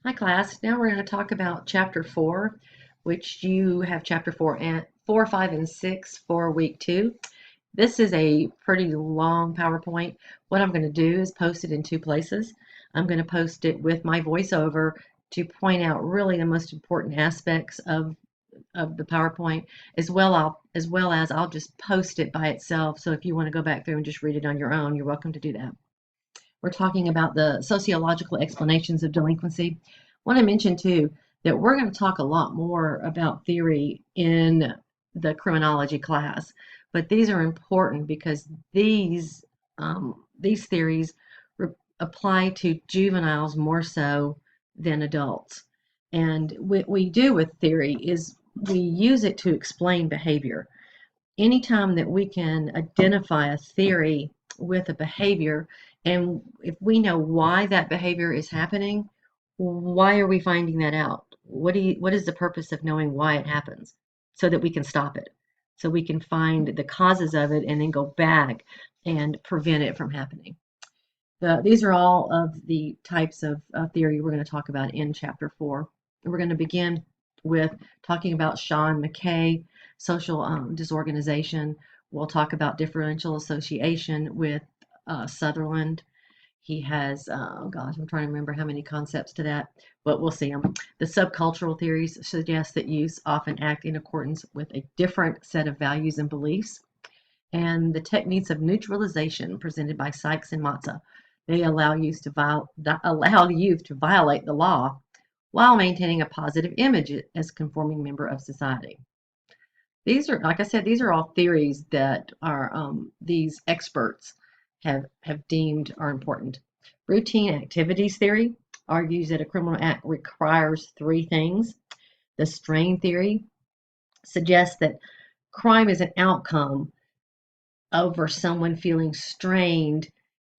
Hi class. Now we're going to talk about chapter 4, which you have chapter 4 and 4, 5, and 6 for week 2. This is a pretty long PowerPoint. What I'm going to do is post it in two places. I'm going to post it with my voiceover to point out really the most important aspects of the PowerPoint, as well as I'll just post it by itself. So if you want to go back through and just read it on your own, you're welcome to do that. We're talking about the sociological explanations of delinquency. I want to mention too that we're going to talk a lot more about theory in the criminology class, but these are important because these theories apply to juveniles more so than adults. And what we do with theory is we use it to explain behavior. Anytime that we can identify a theory with a behavior, and if we know why that behavior is happening, why are we finding that out? What is the purpose of knowing why it happens? So that we can stop it, so we can find the causes of it and then go back and prevent it from happening. These are all of the types of theory we're going to talk about in chapter 4. We're going to begin with talking about Sean McKay, social disorganization. We'll talk about differential association with Sutherland. He has, oh gosh, I'm trying to remember how many concepts to that, but we'll see them. The subcultural theories suggest that youths often act in accordance with a different set of values and beliefs. And the techniques of neutralization presented by Sykes and Matza. They allow youth to violate the law while maintaining a positive image as a conforming member of society. These are, like I said, these are all theories that are these experts have deemed are important. Routine activities theory argues that a criminal act requires three things. The strain theory suggests that crime is an outcome over someone feeling strained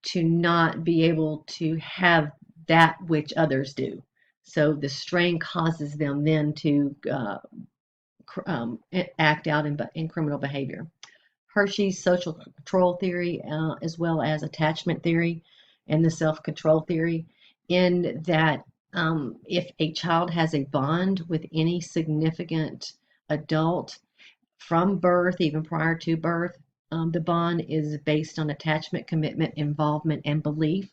to not be able to have that which others do. So the strain causes them then to act out in criminal behavior. Hershey's social control theory, as well as attachment theory and the self-control theory, in that if a child has a bond with any significant adult from birth, even prior to birth, the bond is based on attachment, commitment, involvement, and belief.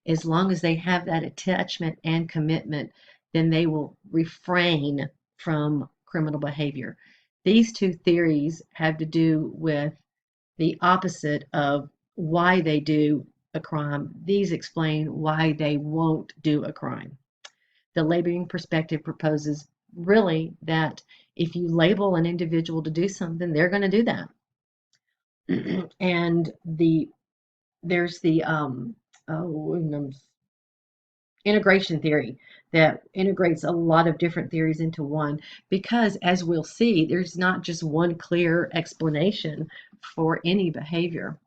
As long as they have that attachment and commitment, then they will refrain from criminal behavior. These two theories have to do with the opposite of why they do a crime. These explain why they won't do a crime. The labeling perspective proposes really that if you label an individual to do something, they're going to do that. And there's the integration theory that integrates a lot of different theories into one, because as we'll see, there's not just one clear explanation for any behavior.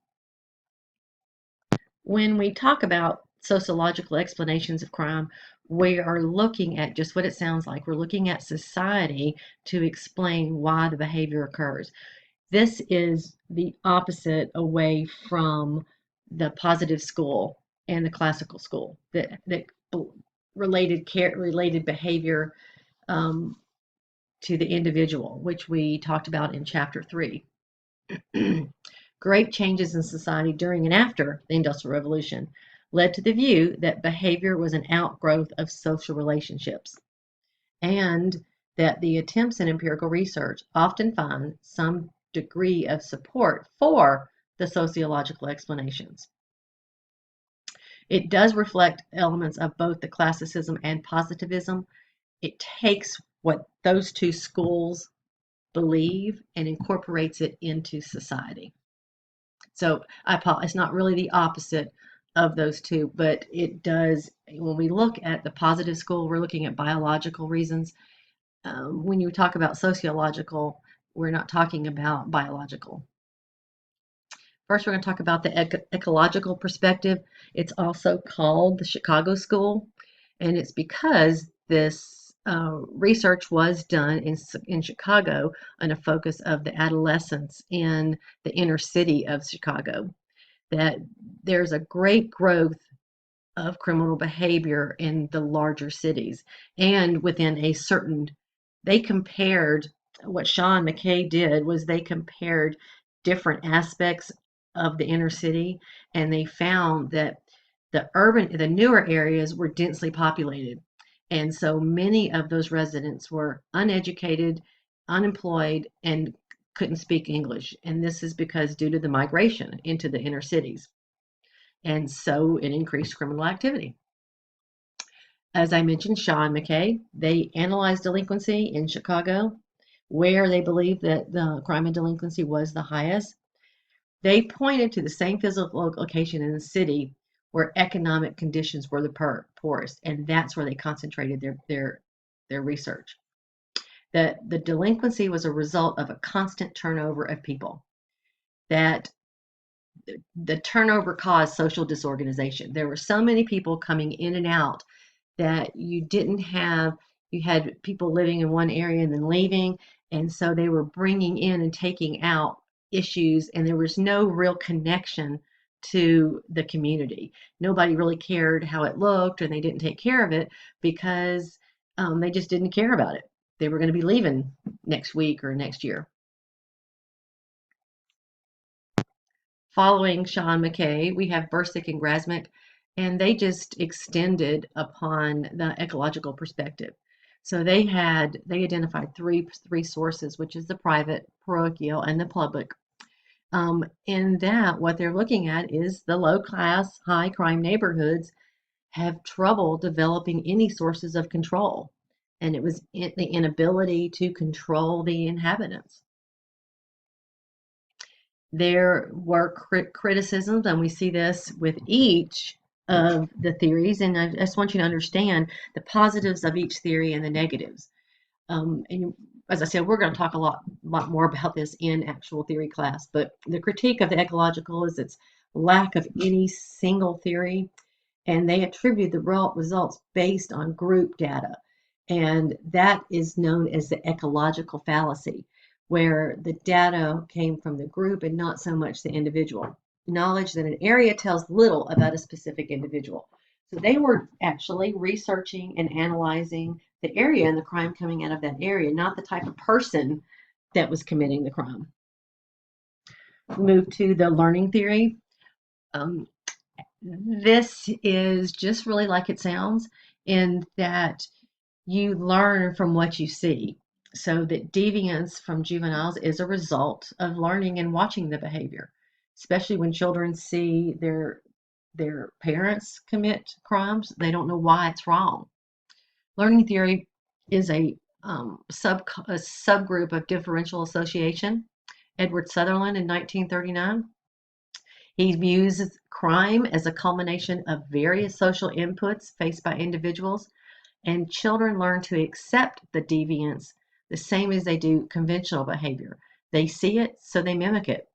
When we talk about sociological explanations of crime, we are looking at just what it sounds like. We're looking at society to explain why the behavior occurs. This is the opposite away from the positive school and the classical school that related behavior to the individual, which we talked about in chapter 3. Great changes in society during and after the Industrial Revolution led to the view that behavior was an outgrowth of social relationships, and that the attempts in empirical research often find some degree of support for the sociological explanations. It does reflect elements of both the classicism and positivism. It takes what those two schools believe and incorporates it into society. So it's not really the opposite of those two, but it does. When we look at the positive school, we're looking at biological reasons. When you talk about sociological, we're not talking about biological. First, we're going to talk about the ecological perspective. It's also called the Chicago School, and it's because this research was done in Chicago on a focus of the adolescents in the inner city of Chicago. That there's a great growth of criminal behavior in the larger cities and within a certain, they compared, what Sean McKay did was they compared different aspects of the inner city, and they found that the newer areas were densely populated. And so many of those residents were uneducated, unemployed, and couldn't speak English. And this is because due to the migration into the inner cities. And so it increased criminal activity. As I mentioned, Sean McKay, they analyzed delinquency in Chicago, where they believed that the crime and delinquency was the highest. They pointed to the same physical location in the city where economic conditions were the poorest, and that's where they concentrated their research. That the delinquency was a result of a constant turnover of people. That the turnover caused social disorganization. There were so many people coming in and out that you had people living in one area and then leaving. And so they were bringing in and taking out issues, and there was no real connection to the community. Nobody really cared how it looked, and they didn't take care of it because they just didn't care about it. They were going to be leaving next week or next year. Following Sean McKay, we have Bursick and Grasmick, and they just extended upon the ecological perspective. So they identified three sources, which is the private, parochial, and the public. In that, what they're looking at is the low class, high crime neighborhoods have trouble developing any sources of control, and it was the inability to control the inhabitants. There were criticisms, and we see this with each of the theories. And I just want you to understand the positives of each theory and the negatives. And as I said, we're going to talk a lot more about this in actual theory class. But the critique of the ecological is its lack of any single theory, and they attribute the results based on group data. And that is known as the ecological fallacy, where the data came from the group and not so much the individual. Knowledge that an area tells little about a specific individual. So they were actually researching and analyzing the area and the crime coming out of that area, not the type of person that was committing the crime. Move to the learning theory. This is just really like it sounds, in that you learn from what you see. So that deviance from juveniles is a result of learning and watching the behavior, especially when children see their parents commit crimes. They don't know why it's wrong. Learning theory is a subgroup of differential association. Edward Sutherland in 1939. He views crime as a culmination of various social inputs faced by individuals, and children learn to accept the deviance the same as they do conventional behavior. They see it, so they mimic it.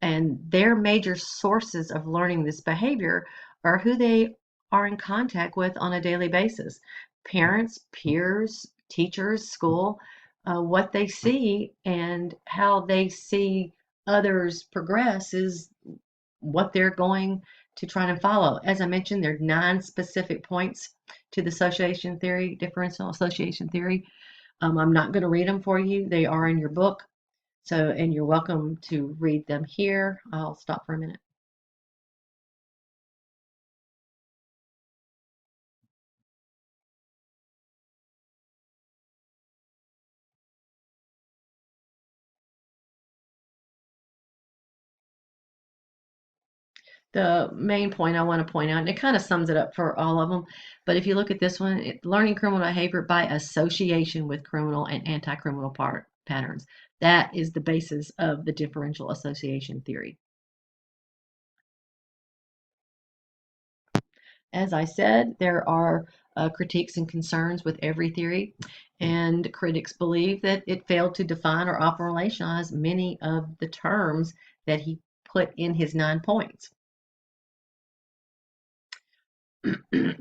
And their major sources of learning this behavior are who they are in contact with on a daily basis: parents, peers, teachers, school, what they see and how they see others progress is what they're going to try and follow. As I mentioned, there are 9 specific points to the association theory, differential association theory. I'm not going to read them for you. They are in your book. So, and you're welcome to read them here. I'll stop for a minute. The main point I want to point out, and it kind of sums it up for all of them, but if you look at this one, learning criminal behavior by association with criminal and anti-criminal patterns. That is the basis of the differential association theory. As I said, there are critiques and concerns with every theory, and critics believe that it failed to define or operationalize many of the terms that he put in his 9 points.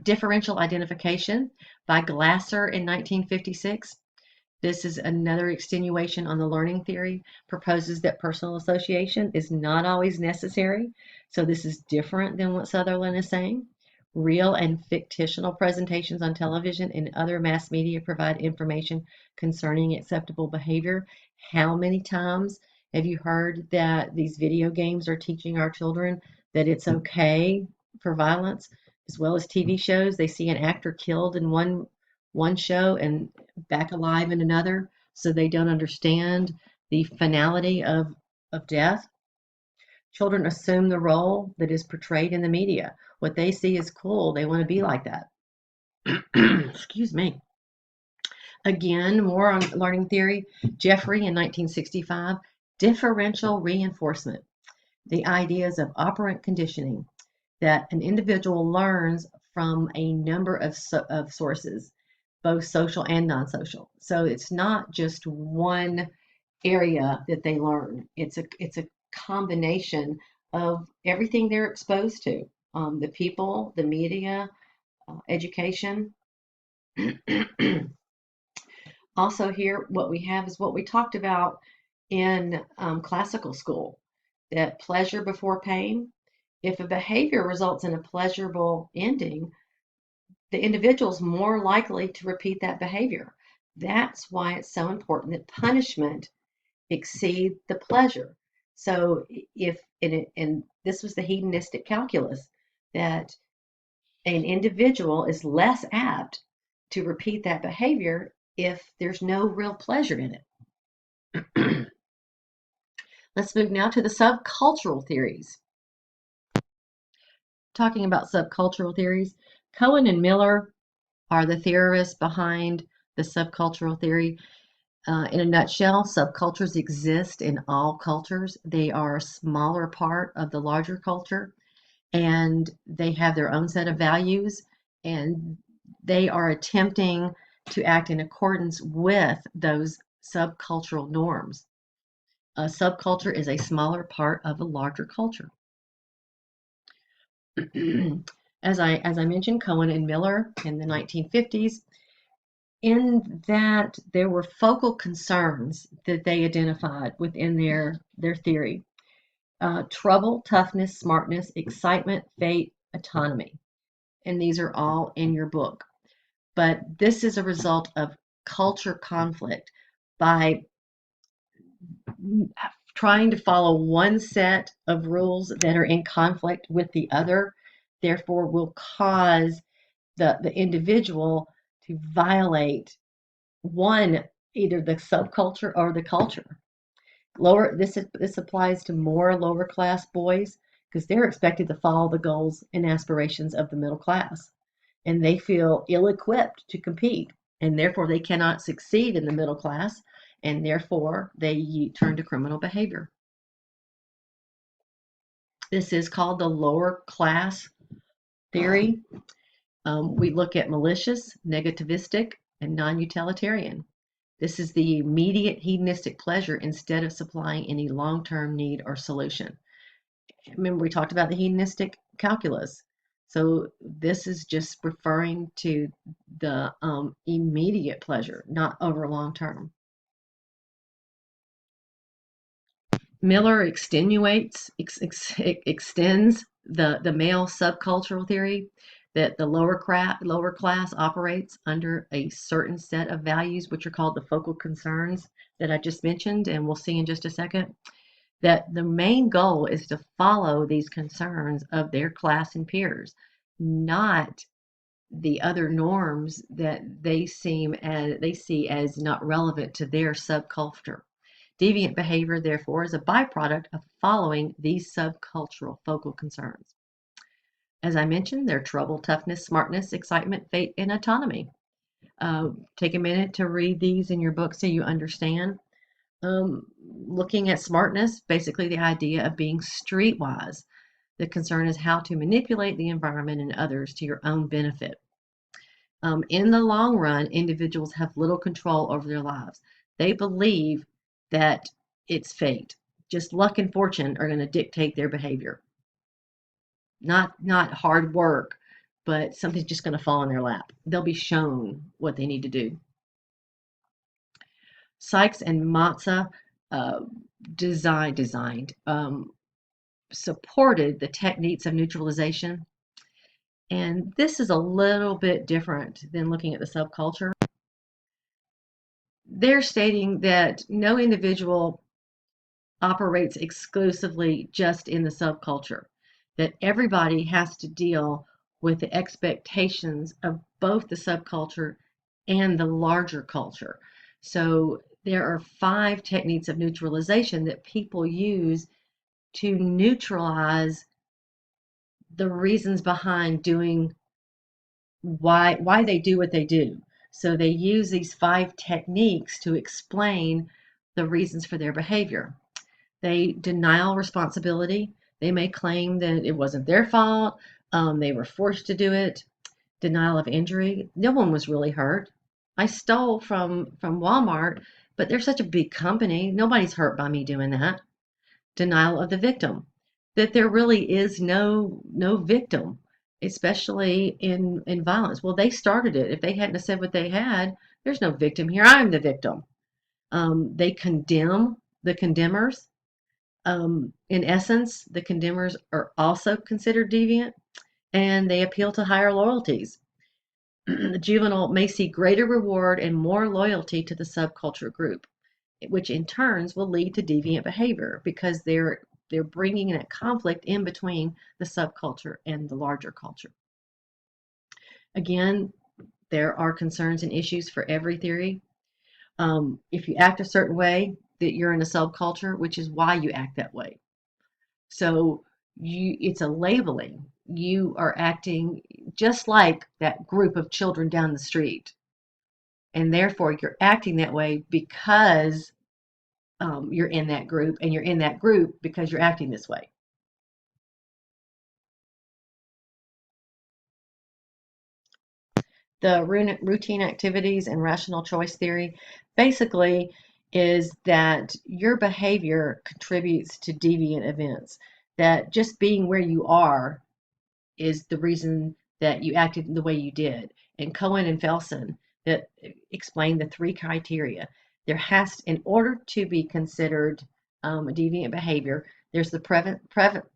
Differential identification by Glasser in 1956. This is another extenuation on the learning theory, proposes that personal association is not always necessary. So this is different than what Sutherland is saying. Real and fictional presentations on television and other mass media provide information concerning acceptable behavior. How many times have you heard that these video games are teaching our children that it's okay for violence, as well as TV shows? They see an actor killed in one show and back alive in another, so they don't understand the finality of death. Children assume the role that is portrayed in the media. What they see is cool. They want to be like that. Excuse me. Again, more on learning theory. Jeffrey in 1965, differential reinforcement. The ideas of operant conditioning that an individual learns from a number of sources, both social and non-social. So it's not just one area that they learn. It's a combination of everything they're exposed to, the people, the media, education. Also, here what we have is what we talked about in classical school, that pleasure before pain. If a behavior results in a pleasurable ending, the individual is more likely to repeat that behavior. That's why it's so important that punishment exceed the pleasure. So if and this was the hedonistic calculus, that an individual is less apt to repeat that behavior if there's no real pleasure in it. Let's move now to the subcultural theories. Talking about subcultural theories, Cohen and Miller are the theorists behind the subcultural theory. In a nutshell, subcultures exist in all cultures. They are a smaller part of the larger culture, and they have their own set of values, and they are attempting to act in accordance with those subcultural norms. A subculture is a smaller part of a larger culture. As I mentioned, Cohen and Miller in the 1950s, in that there were focal concerns that they identified within their theory: trouble, toughness, smartness, excitement, fate, autonomy. And these are all in your book. But this is a result of culture conflict. By trying to follow one set of rules that are in conflict with the other, therefore will cause the individual to violate one, either the subculture or the culture. This applies to more lower class boys, because they're expected to follow the goals and aspirations of the middle class, and they feel ill-equipped to compete, and therefore they cannot succeed in the middle class, and therefore they turn to criminal behavior. This is called the lower class theory. We look at malicious, negativistic, and non-utilitarian. This is the immediate hedonistic pleasure instead of supplying any long-term need or solution. Remember, we talked about the hedonistic calculus. So this is just referring to the immediate pleasure, not over long term. Miller extends the male subcultural theory, that the lower class operates under a certain set of values, which are called the focal concerns that I just mentioned, and we'll see in just a second. That the main goal is to follow these concerns of their class and peers, not the other norms that they see as not relevant to their subculture. Deviant behavior, therefore, is a byproduct of following these subcultural focal concerns. As I mentioned, they're trouble, toughness, smartness, excitement, fate, and autonomy. Take a minute to read these in your book so you understand. Looking at smartness, basically the idea of being streetwise. The concern is how to manipulate the environment and others to your own benefit. In the long run, individuals have little control over their lives. They believe that it's fate. Just luck and fortune are going to dictate their behavior. Not hard work, but something's just going to fall in their lap. They'll be shown what they need to do. Sykes and Matza designed supported the techniques of neutralization, And this is a little bit different than looking at the subculture. They're stating that no individual operates exclusively just in the subculture, that everybody has to deal with the expectations of both the subculture and the larger culture. So there are 5 techniques of neutralization that people use to neutralize the reasons behind doing why they do what they do. So they use these 5 techniques to explain the reasons for their behavior. They denial responsibility. They may claim that it wasn't their fault. They were forced to do it. Denial of injury. No one was really hurt. I stole from Walmart, but they're such a big company. Nobody's hurt by me doing that. Denial of the victim. That there really is no victim, especially in violence. Well, they started it. If they hadn't have said what they had, there's no victim here. I'm the victim. They condemn the condemners. In essence, the condemners are also considered deviant, and they appeal to higher loyalties. The juvenile may see greater reward and more loyalty to the subculture group, which in turns will lead to deviant behavior because they're bringing in a conflict in between the subculture and the larger culture. Again, there are concerns and issues for every theory. If you act a certain way, that you're in a subculture, which is why you act that way. So it's a labeling. You are acting just like that group of children down the street, and therefore you're acting that way because you're in that group, and you're in that group because you're acting this way. The routine activities and rational choice theory basically is that your behavior contributes to deviant events, that just being where you are is the reason that you acted the way you did. And Cohen and Felsen that explain the 3 criteria. There has, in order to be considered a deviant behavior, there's the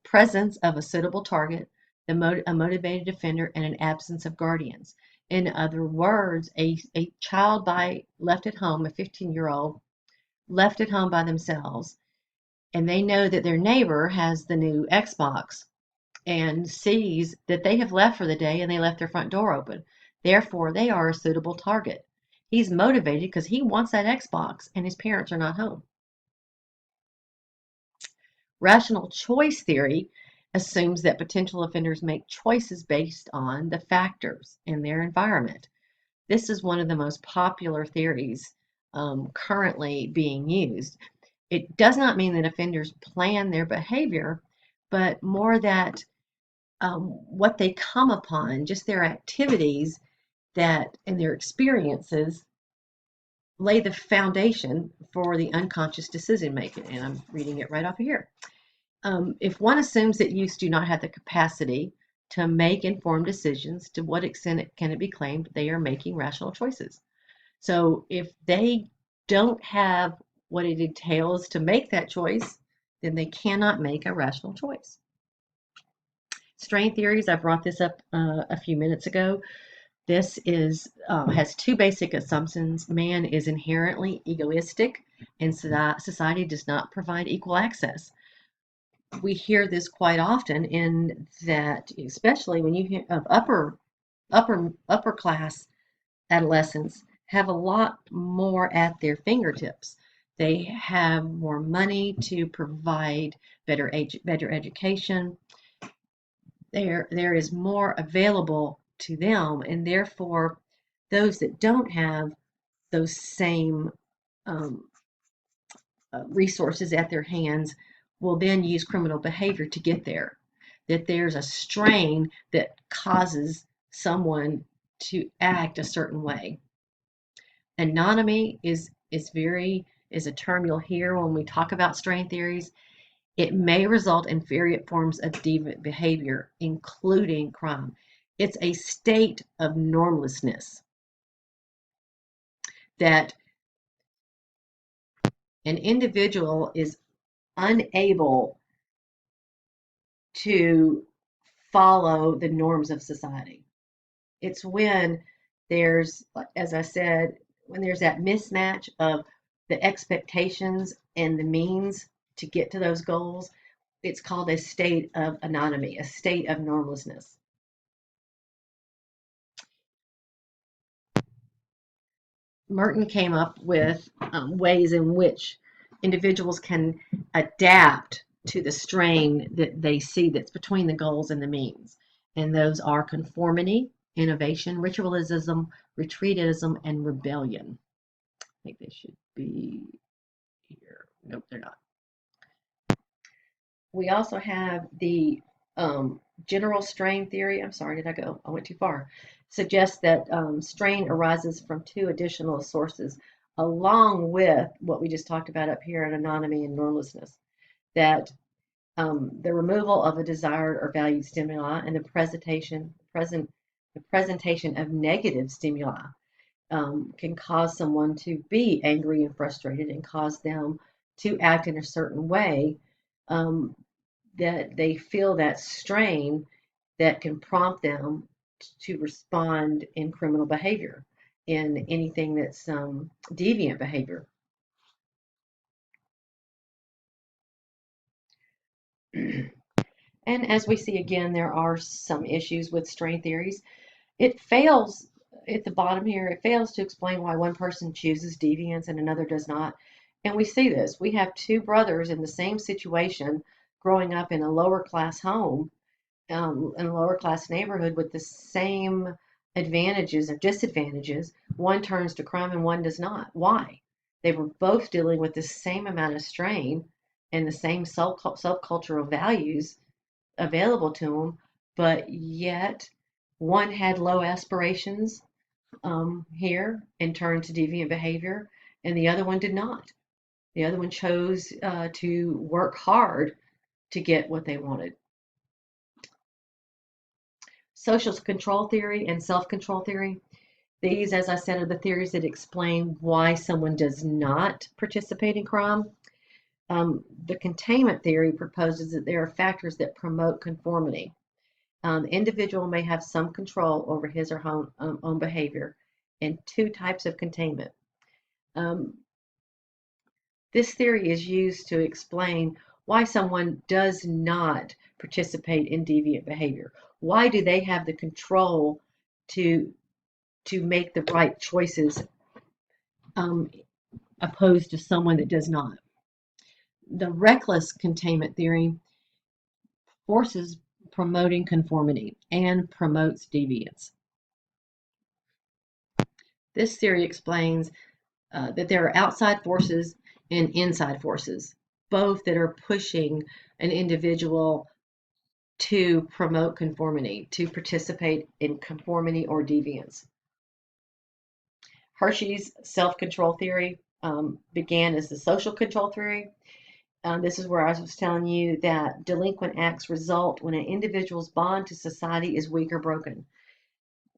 presence of a suitable target, a motivated offender, and an absence of guardians. In other words, a child left at home, a 15-year-old left at home by themselves, and they know that their neighbor has the new Xbox and sees that they have left for the day and they left their front door open. Therefore, they are a suitable target. He's motivated because he wants that Xbox and his parents are not home. Rational choice theory assumes that potential offenders make choices based on the factors in their environment. This is one of the most popular theories currently being used. It does not mean that offenders plan their behavior, but more that what they come upon, just their activities that and their experiences lay the foundation for the unconscious decision making. And I'm reading it right off of here. If one assumes that youths do not have the capacity to make informed decisions, to what extent can it be claimed they are making rational choices? So if they don't have what it entails to make that choice, then they cannot make a rational choice. Strain theories, I brought this up a few minutes ago. This has 2 basic assumptions. Man is inherently egoistic, and society does not provide equal access. We hear this quite often in that, especially when you hear of upper class adolescents have a lot more at their fingertips. They have more money to provide better education. There is more available to them, and therefore those that don't have those same um, resources at their hands will then use criminal behavior to get there. That there's a strain that causes someone to act a certain way. Anonymy is a term you'll hear when we talk about strain theories. It may result in various forms of deviant behavior, including crime. It's a state of normlessness that an individual is unable to follow the norms of society. It's when there's, as I said, when there's that mismatch of the expectations and the means to get to those goals. It's called a state of anomy, a state of normlessness. Merton came up with ways in which individuals can adapt to the strain that they see that's between the goals and the means. And those are conformity, innovation, ritualism, retreatism, and rebellion. I think they should be here. Nope, they're not. We also have the general strain theory. I'm sorry, did I go? I went too far. Suggests that strain arises from two additional sources, along with what we just talked about up here in anomy and normlessness. That the removal of a desired or valued stimuli and the presentation of negative stimuli can cause someone to be angry and frustrated and cause them to act in a certain way, that they feel that strain that can prompt them to respond in criminal behavior, in anything that's deviant behavior. And as we see again, there are some issues with strain theories. It fails at the bottom here, it fails to explain why one person chooses deviance and another does not. And we see this. We have two brothers in the same situation growing up in a lower class home, in a lower class neighborhood with the same advantages or disadvantages. One turns to crime and one does not. Why? They were both dealing with the same amount of strain and the same subcultural values available to them, but yet one had low aspirations here and turned to deviant behavior, and the other one did not. The other one chose to work hard to get what they wanted. Social control theory and self-control theory. These, as I said, are the theories that explain why someone does not participate in crime. The containment theory proposes that there are factors that promote conformity. The individual may have some control over his or her own behavior, and two types of containment. This theory is used to explain why someone does not participate in deviant behavior. Why do they have the control to make the right choices, opposed to someone that does not? The reckless containment theory forces promoting conformity and promotes deviance. This theory explains that there are outside forces and inside forces, both that are pushing an individual to promote conformity, to participate in conformity or deviance. Hershey's self-control theory began as the social control theory. This is where I was telling you that delinquent acts result when an individual's bond to society is weak or broken.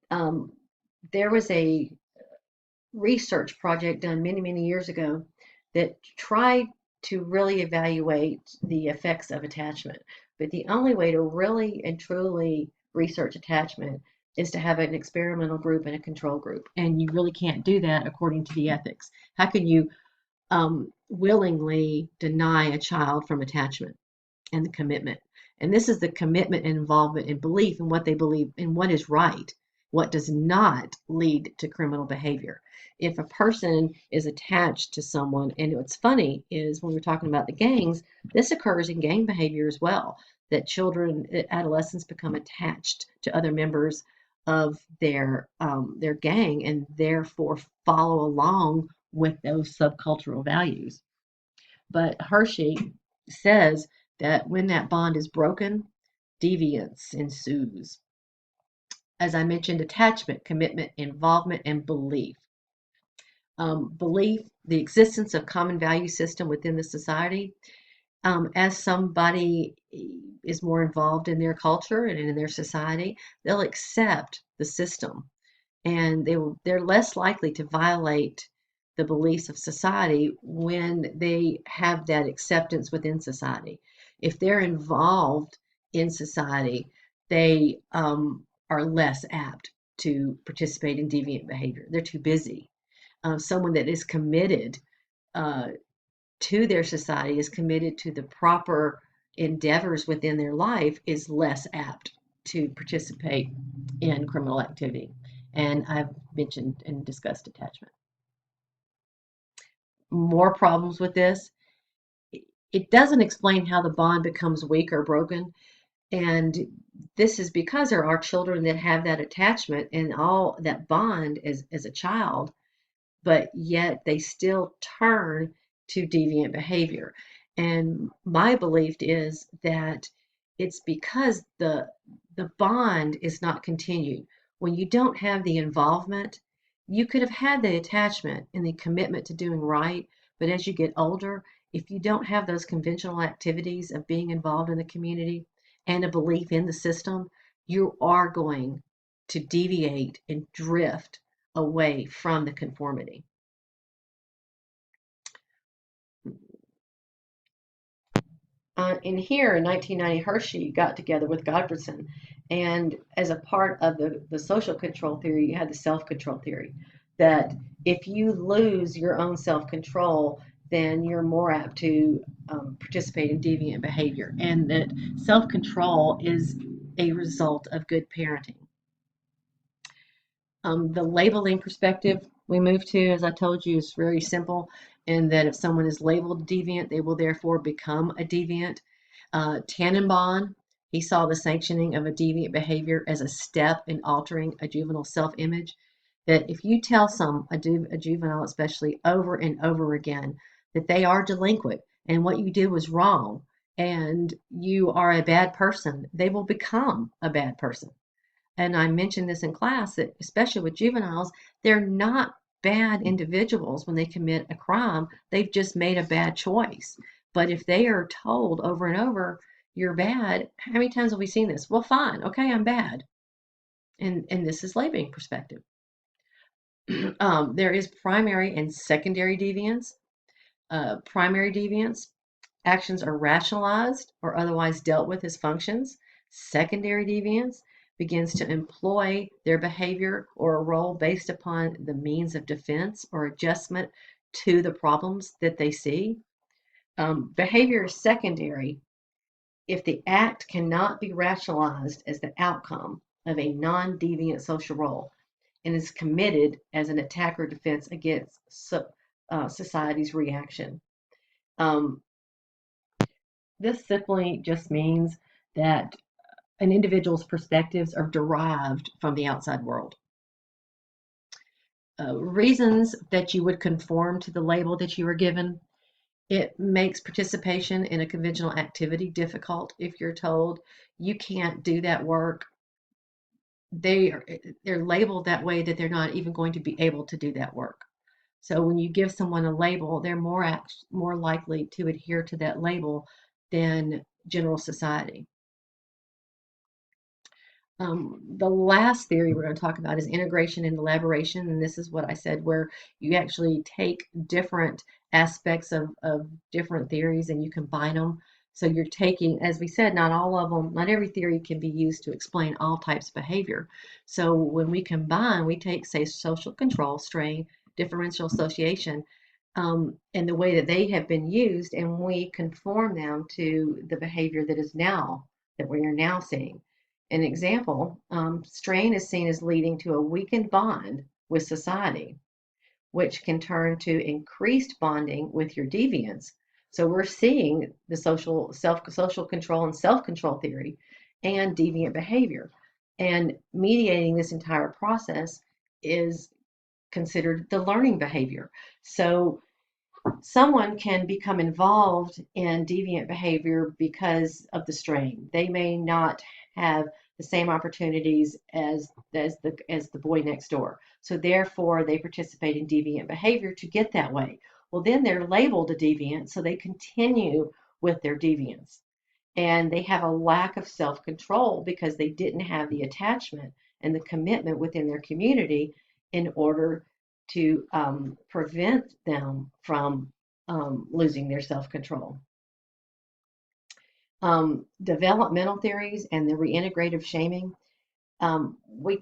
There was a research project done many, many years ago that tried to really evaluate the effects of attachment. But the only way to really and truly research attachment is to have an experimental group and a control group. And you really can't do that according to the ethics. How can you willingly deny a child from attachment and the commitment? And this is the commitment and involvement and belief in what they believe in what is right, what does not lead to criminal behavior. If a person is attached to someone, and what's funny is when we're talking about the gangs, this occurs in gang behavior as well, that children, adolescents become attached to other members of their gang and therefore follow along with those subcultural values. But Hershey says that when that bond is broken, deviance ensues. As I mentioned, attachment, commitment, involvement, and belief. Belief, the existence of common value system within the society. As somebody is more involved in their culture and in their society, they'll accept the system, and they're less likely to violate the beliefs of society when they have that acceptance within society. If they're involved in society, they are less apt to participate in deviant behavior. They're too busy. Someone that is committed uh, to their society, is committed to the proper endeavors within their life, is less apt to participate in criminal activity. And I've mentioned and discussed attachment. More problems with this. It doesn't explain how the bond becomes weak or broken. And this is because there are children that have that attachment and all that bond as a child, but yet they still turn to deviant behavior. And my belief is that it's because the bond is not continued. When you don't have the involvement, you could have had the attachment and the commitment to doing right, but as you get older, if you don't have those conventional activities of being involved in the community and a belief in the system, you are going to deviate and drift away from the conformity. In here in 1990, Hershey got together with Godfredson, and as a part of the social control theory, you had the self-control theory, that if you lose your own self-control, then you're more apt to participate in deviant behavior, and that self-control is a result of good parenting. The labeling perspective we move to, as I told you, is very simple, in that if someone is labeled deviant, they will therefore become a deviant. Tannenbaum, he saw the sanctioning of a deviant behavior as a step in altering a juvenile self-image. That if you tell a juvenile especially, over and over again, that they are delinquent and what you did was wrong and you are a bad person, they will become a bad person. And I mentioned this in class, that especially with juveniles, they're not bad individuals when they commit a crime. They've just made a bad choice. But if they are told over and over, you're bad, how many times have we seen this? Well, fine, okay, I'm bad. And this is labeling perspective. There is primary and secondary deviance. Primary deviance, actions are rationalized or otherwise dealt with as functions. Secondary deviance begins to employ their behavior or a role based upon the means of defense or adjustment to the problems that they see. Behavior is secondary if the act cannot be rationalized as the outcome of a non-deviant social role and is committed as an attack or defense against society's reaction. Um, this simply just means that an individual's perspectives are derived from the outside world. Reasons that you would conform to the label that you were given. It makes participation in a conventional activity difficult if you're told you can't do that work. They're labeled that way that they're not even going to be able to do that work. So when you give someone a label, they're more likely to adhere to that label than general society. The last theory we're going to talk about is integration and elaboration. And this is what I said, where you actually take different aspects of different theories and you combine them. So you're taking, as we said, not all of them, not every theory can be used to explain all types of behavior. So when we combine, we take, say, social control, strain, differential association, and the way that they have been used, and we conform them to the behavior that we are now seeing. An example, strain is seen as leading to a weakened bond with society, which can turn to increased bonding with your deviance. So we're seeing the social control and self-control theory and deviant behavior. And mediating this entire process is considered the learning behavior. So someone can become involved in deviant behavior because of the strain. They may not have the same opportunities as the boy next door. So therefore they participate in deviant behavior to get that way. Well, then they're labeled a deviant, so they continue with their deviance. And they have a lack of self-control because they didn't have the attachment and the commitment within their community in order to prevent them from losing their self-control. Developmental theories and the reintegrative shaming. We'll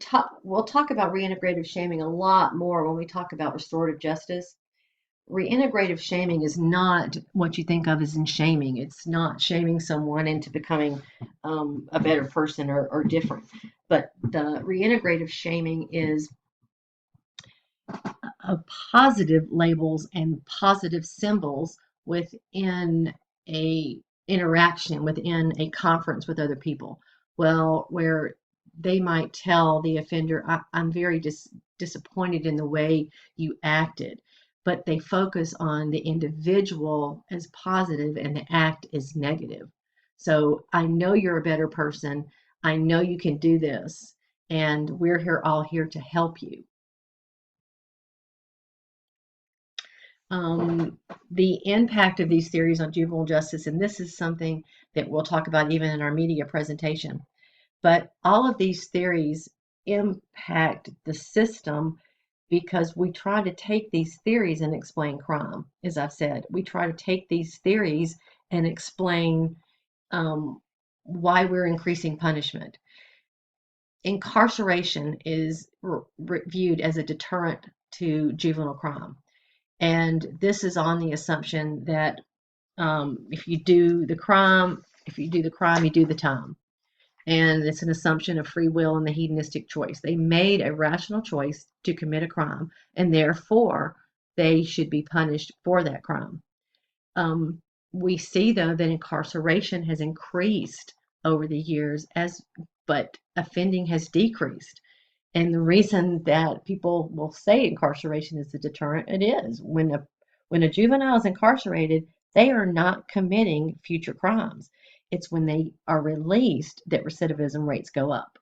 talk about reintegrative shaming a lot more when we talk about restorative justice. Reintegrative shaming is not what you think of as in shaming. It's not shaming someone into becoming a better person or different. But the reintegrative shaming is positive labels and positive symbols within a interaction, within a conference with other people. Well, where they might tell the offender, I'm very disappointed in the way you acted, but they focus on the individual as positive and the act is negative. So I know you're a better person. I know you can do this, and we're here all here to help you. um, the impact of these theories on juvenile justice, and this is something that we'll talk about even in our media presentation. But all of these theories impact the system because we try to take these theories and explain crime. As I've said, we try to take these theories and explain why we're increasing punishment. Incarceration is viewed as a deterrent to juvenile crime. And this is on the assumption that if you do the crime, you do the time. And it's an assumption of free will and the hedonistic choice. They made a rational choice to commit a crime, and therefore they should be punished for that crime. We see though that incarceration has increased over the years but offending has decreased. And the reason that people will say incarceration is a deterrent, it is. When a juvenile is incarcerated, they are not committing future crimes. It's when they are released that recidivism rates go up.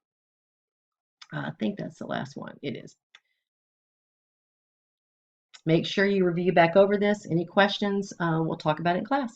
I think that's the last one. It is. Make sure you review back over this. Any questions, we'll talk about it in class.